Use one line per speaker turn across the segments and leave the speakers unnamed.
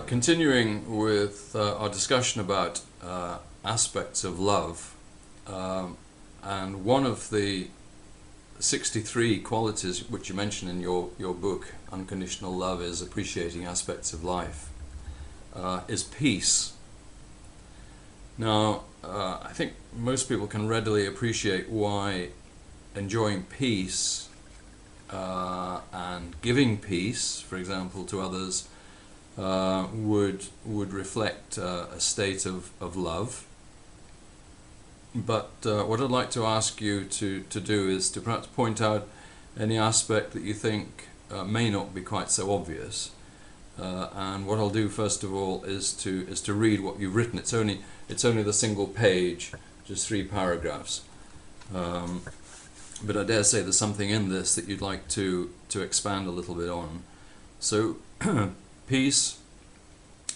Continuing with our discussion about aspects of love, and one of the 63 qualities which you mention in your book, Unconditional Love Is, Appreciating Aspects of Life, is peace. Now, I think most people can readily appreciate why enjoying peace and giving peace, for example, to others, would reflect a state of love. But what I'd like to ask you to do is to perhaps point out any aspect that you think may not be quite so obvious. And what I'll do first of all is to read what you've written. It's only the single page, just 3 paragraphs. But I dare say there's something in this that you'd like to expand a little bit on. So, peace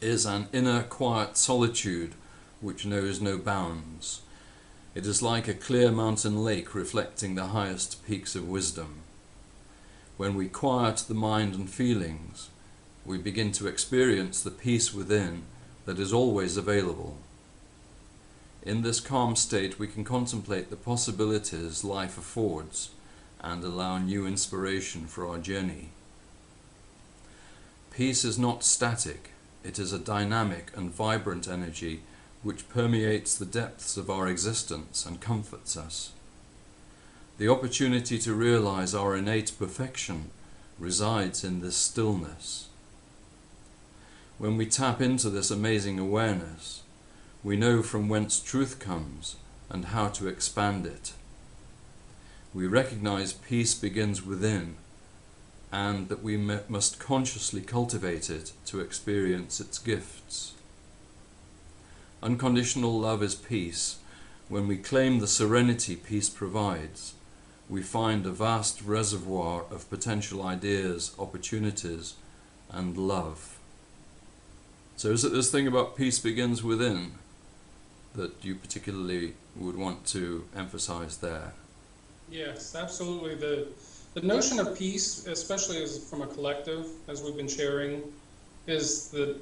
is an inner quiet solitude which knows no bounds. It is like a clear mountain lake reflecting the highest peaks of wisdom. When we quiet the mind and feelings, we begin to experience the peace within that is always available. In this calm state, we can contemplate the possibilities life affords and allow new inspiration for our journey. Peace is not static. It is a dynamic and vibrant energy which permeates the depths of our existence and comforts us. The opportunity to realize our innate perfection resides in this stillness. When we tap into this amazing awareness, we know from whence truth comes and how to expand it. We recognize peace begins within, and that we must consciously cultivate it to experience its gifts. Unconditional love is peace. When we claim the serenity peace provides, we find a vast reservoir of potential ideas, opportunities, and love. So is it this thing about peace begins within that you particularly would want to emphasize there?
Yes, absolutely. The notion of peace, especially as from a collective, as we've been sharing, is that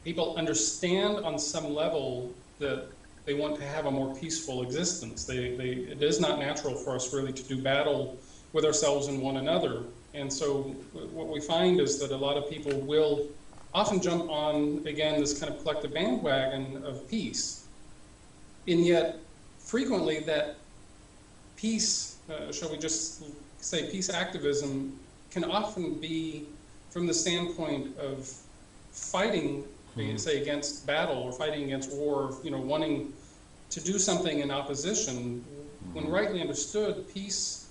people understand on some level that they want to have a more peaceful existence. It is not natural for us really to do battle with ourselves and one another. And so what we find is that a lot of people will often jump on, again, this kind of collective bandwagon of peace. And yet, frequently, that peace, shall we just say peace activism, can often be from the standpoint of fighting, say, against battle or fighting against war, wanting to do something in opposition. When rightly understood, peace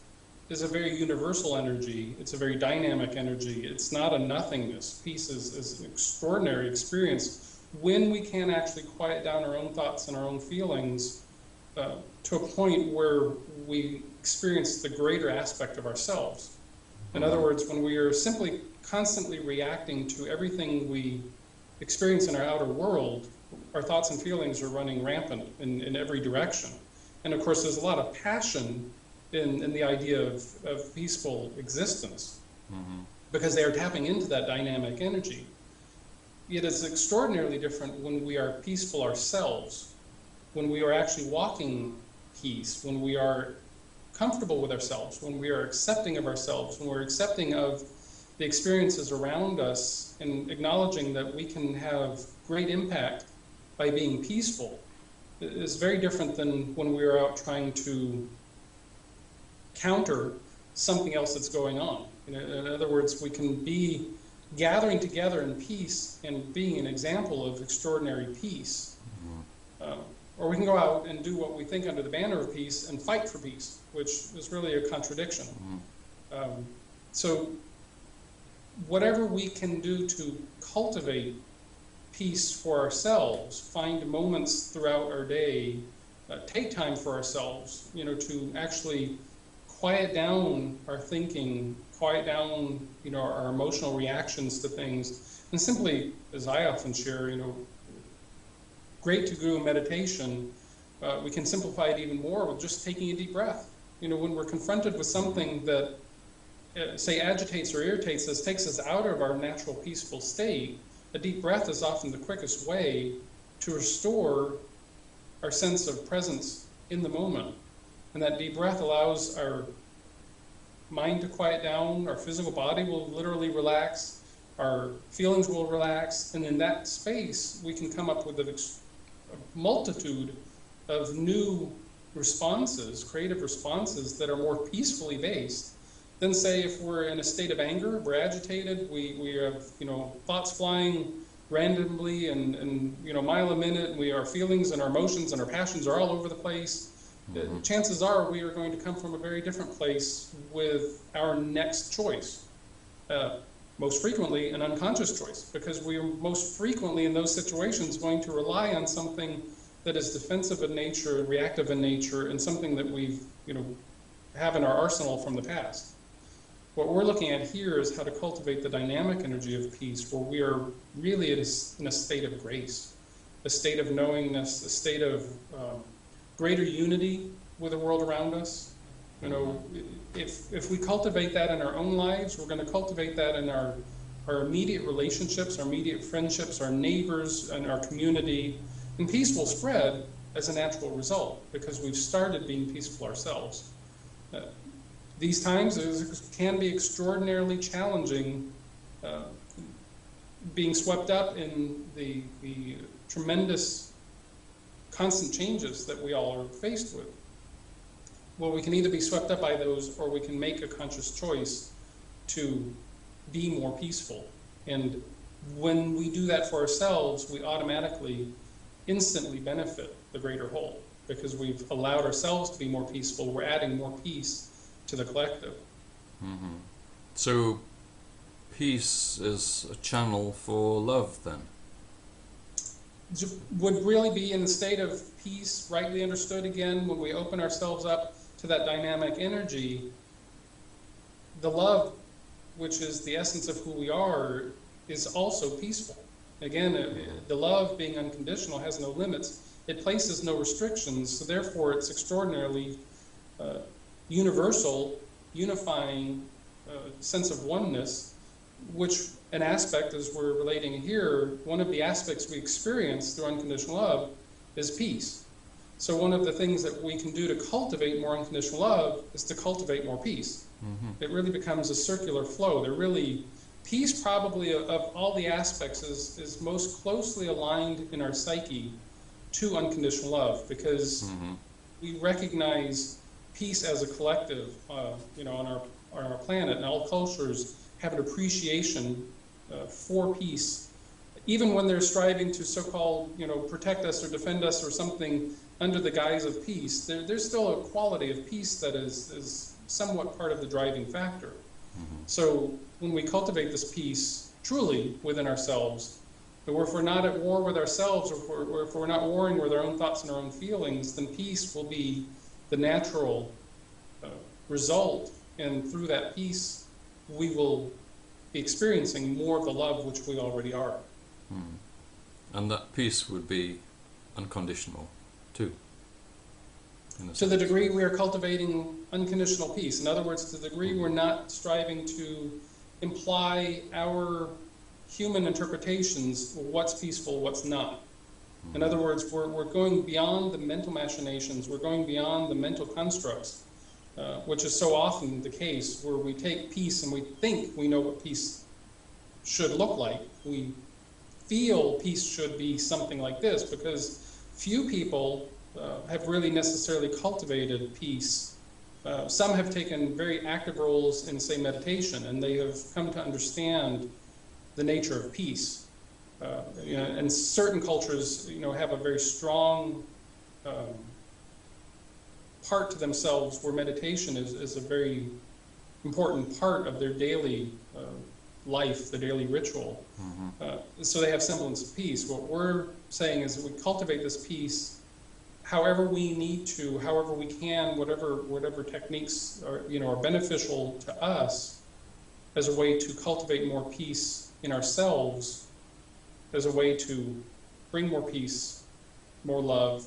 is a very universal energy. It's a very dynamic energy. It's not a nothingness. Peace is an extraordinary experience when we can actually quiet down our own thoughts and our own feelings to a point where we experience the greater aspect of ourselves. In other words, when we are simply constantly reacting to everything we experience in our outer world, our thoughts and feelings are running rampant in every direction. And of course, there's a lot of passion in the idea of peaceful existence, because they are tapping into that dynamic energy. Yet it's extraordinarily different when we are peaceful ourselves, when we are actually walking peace, when we are comfortable with ourselves, when we are accepting of ourselves, when we're accepting of the experiences around us and acknowledging that we can have great impact by being peaceful. It is very different than when we are out trying to counter something else that's going on. In other words, we can be gathering together in peace and being an example of extraordinary peace. Or we can go out and do what we think under the banner of peace and fight for peace, which is really a contradiction. So whatever we can do to cultivate peace for ourselves, find moments throughout our day, take time for ourselves, to actually quiet down our thinking, quiet down, our emotional reactions to things, and simply, as I often share, great to do a meditation, we can simplify it even more with just taking a deep breath. When we're confronted with something that, say, agitates or irritates us, takes us out of our natural peaceful state, a deep breath is often the quickest way to restore our sense of presence in the moment. And that deep breath allows our mind to quiet down, our physical body will literally relax, our feelings will relax, and in that space we can come up with a multitude of new responses, creative responses that are more peacefully based than, say, if we're in a state of anger, we're agitated, we have thoughts flying randomly and mile a minute, and our feelings and our emotions and our passions are all over the place. Chances are we are going to come from a very different place with our next choice. Most frequently an unconscious choice, because we are most frequently in those situations going to rely on something that is defensive in nature, reactive in nature, and something that we've have in our arsenal from the past. What we're looking at here is how to cultivate the dynamic energy of peace, where we are really in a state of grace, a state of knowingness, a state of greater unity with the world around us. If we cultivate that in our own lives, we're going to cultivate that in our immediate relationships, our immediate friendships, our neighbors, and our community. And peace will spread as a natural result, because we've started being peaceful ourselves. These times can be extraordinarily challenging, being swept up in the tremendous constant changes that we all are faced with. Well, we can either be swept up by those, or we can make a conscious choice to be more peaceful. And when we do that for ourselves, we automatically, instantly benefit the greater whole, because we've allowed ourselves to be more peaceful. We're adding more peace to the collective.
Mm-hmm. So peace is a channel for love, then?
Would really be in the state of peace, rightly understood. Again, when we open ourselves up to that dynamic energy, the love, which is the essence of who we are, is also peaceful. Again, the love, being unconditional, has no limits. It places no restrictions, so therefore it's extraordinarily universal, unifying sense of oneness, which an aspect, as we're relating here, one of the aspects we experience through unconditional love is peace. So one of the things that we can do to cultivate more unconditional love is to cultivate more peace. Mm-hmm. It really becomes a circular flow. Peace, probably of all the aspects, is most closely aligned in our psyche to unconditional love, because we recognize peace as a collective. On our planet, and all cultures have an appreciation for peace, even when they're striving to so-called protect us or defend us or something under the guise of peace. There's still a quality of peace that is somewhat part of the driving factor. So when we cultivate this peace truly within ourselves, or if we're not at war with ourselves, or if we're not warring with our own thoughts and our own feelings, then peace will be the natural result. And through that peace, we will be experiencing more of the love which we already are.
And that peace would be unconditional too.
To the degree we are cultivating unconditional peace. In other words, to the degree we're not striving to imply our human interpretations of what's peaceful, what's not. In other words, we're going beyond the mental machinations, we're going beyond the mental constructs, which is so often the case, where we take peace and we think we know what peace should look like. We feel peace should be something like this, because few people have really necessarily cultivated peace. Some have taken very active roles in, say, meditation, and they have come to understand the nature of peace. And certain cultures, have a very strong part to themselves, where meditation is a very important part of their daily life, the daily ritual. So they have semblance of peace. What we're saying is that we cultivate this peace however we need to, however we can, whatever techniques are beneficial to us, as a way to cultivate more peace in ourselves, as a way to bring more peace, more love,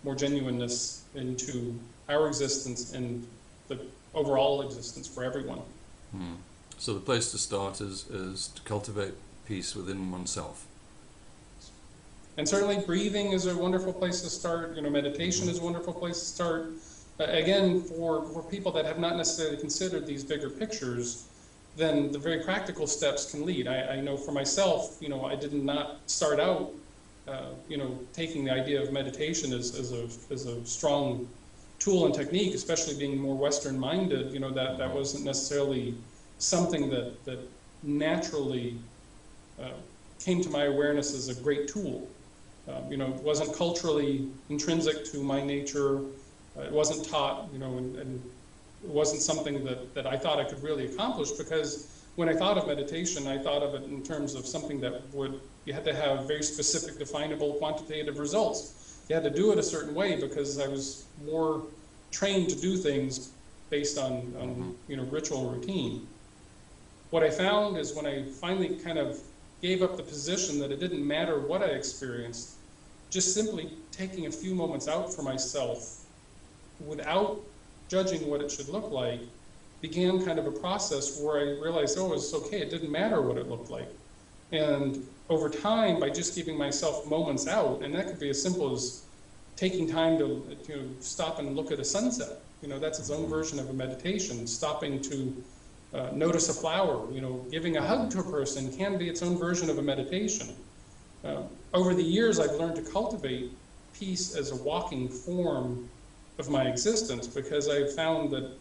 more genuineness into our existence and the overall existence for everyone.
So the place to start is to cultivate peace within oneself.
And certainly breathing is a wonderful place to start. Meditation is a wonderful place to start. Again, for people that have not necessarily considered these bigger pictures, then the very practical steps can lead. I know for myself, I did not start out, taking the idea of meditation as a strong tool and technique, especially being more Western minded. That wasn't necessarily something that naturally came to my awareness as a great tool. It wasn't culturally intrinsic to my nature. It wasn't taught, and it wasn't something that I thought I could really accomplish, because when I thought of meditation, I thought of it in terms of something that you had to have very specific, definable, quantitative results. You had to do it a certain way, because I was more trained to do things based on ritual routine. What I found is when I finally kind of gave up the position that it didn't matter what I experienced, just simply taking a few moments out for myself without judging what it should look like, began kind of a process where I realized, it's okay, it didn't matter what it looked like. And over time, by just giving myself moments out, and that could be as simple as taking time to stop and look at a sunset. That's its own version of a meditation. Stopping to notice a flower, giving a hug to a person can be its own version of a meditation. Over the years, I've learned to cultivate peace as a walking form of my existence, because I've found that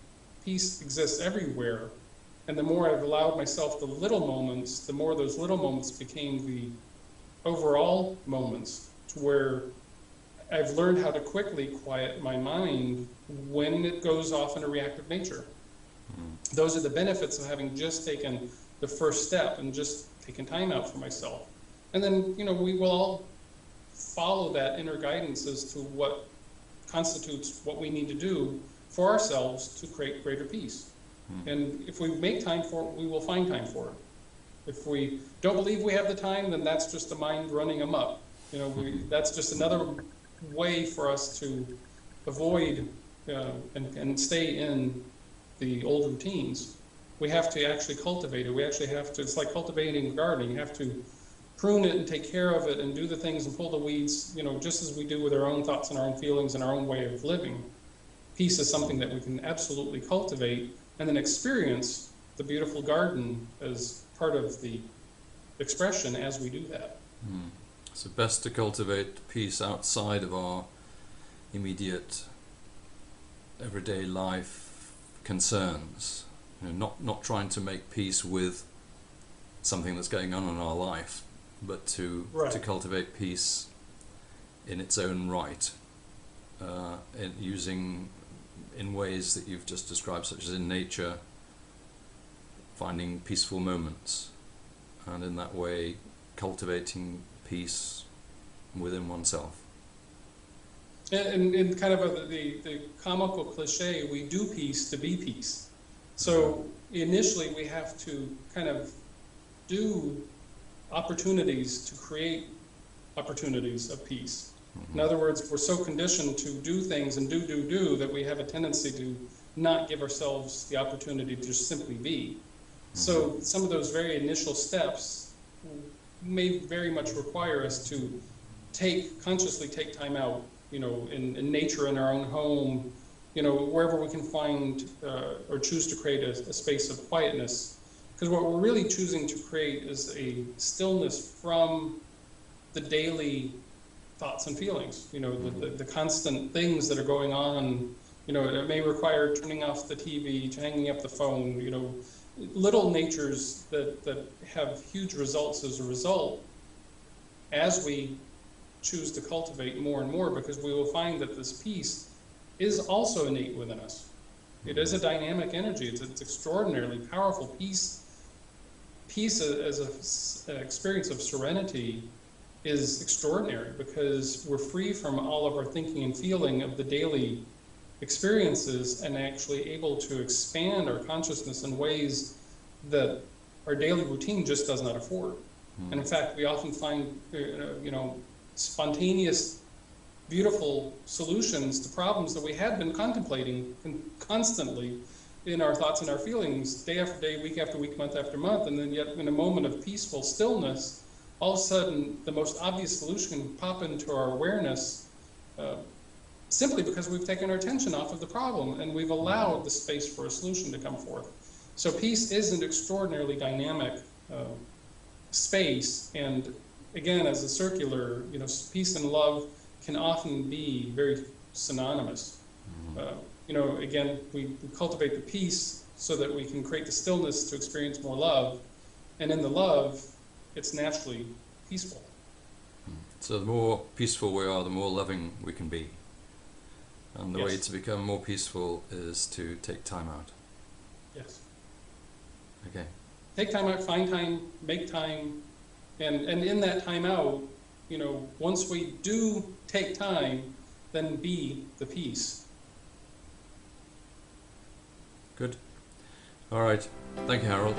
peace exists everywhere. And the more I've allowed myself the little moments, the more those little moments became the overall moments, to where I've learned how to quickly quiet my mind when it goes off in a reactive nature. Those are the benefits of having just taken the first step and just taken time out for myself. And then, we will all follow that inner guidance as to what constitutes what we need to do for ourselves to create greater peace. And if we make time for it, we will find time for it. If we don't believe we have the time, then that's just the mind running amok. That's just another way for us to avoid and stay in the old routines. We have to actually cultivate it. We actually have to, it's like cultivating a garden. You have to prune it and take care of it and do the things and pull the weeds, just as we do with our own thoughts and our own feelings and our own way of living. Peace is something that we can absolutely cultivate and then experience the beautiful garden as part of the expression as we do that.
So best to cultivate peace outside of our immediate everyday life concerns. Not trying to make peace with something that's going on in our life, but to cultivate peace in its own right, using in ways that you've just described, such as in nature, finding peaceful moments, and in that way cultivating peace within oneself.
And kind of the comical cliche, we do peace to be peace. So initially we have to kind of do opportunities to create opportunities of peace. In other words, we're so conditioned to do things and do that we have a tendency to not give ourselves the opportunity to just simply be. So some of those very initial steps may very much require us to consciously take time out, in nature, in our own home, wherever we can find or choose to create a space of quietness. Because what we're really choosing to create is a stillness from the daily thoughts and feelings, the constant things that are going on. It may require turning off the TV, hanging up the phone, little natures that have huge results as a result, as we choose to cultivate more and more, because we will find that this peace is also innate within us. It is a dynamic energy. It's extraordinarily powerful. Peace as an experience of serenity is extraordinary, because we're free from all of our thinking and feeling of the daily experiences and actually able to expand our consciousness in ways that our daily routine just does not afford. And in fact, we often find spontaneous, beautiful solutions to problems that we had been contemplating constantly in our thoughts and our feelings day after day, week after week, month after month, and then yet in a moment of peaceful stillness, all of a sudden the most obvious solution can pop into our awareness, simply because we've taken our attention off of the problem and we've allowed the space for a solution to come forth. So peace is an extraordinarily dynamic space, and again, as a circular, peace and love can often be very synonymous. Again, we cultivate the peace so that we can create the stillness to experience more love, and in the love, it's naturally peaceful.
So the more peaceful we are, the more loving we can be. And the way
Yes.
to become more peaceful is to take time out.
Yes.
Okay.
Take time out, find time, make time, and in that time out, once we do take time, then be the peace.
Good. All right. Thank you, Harold.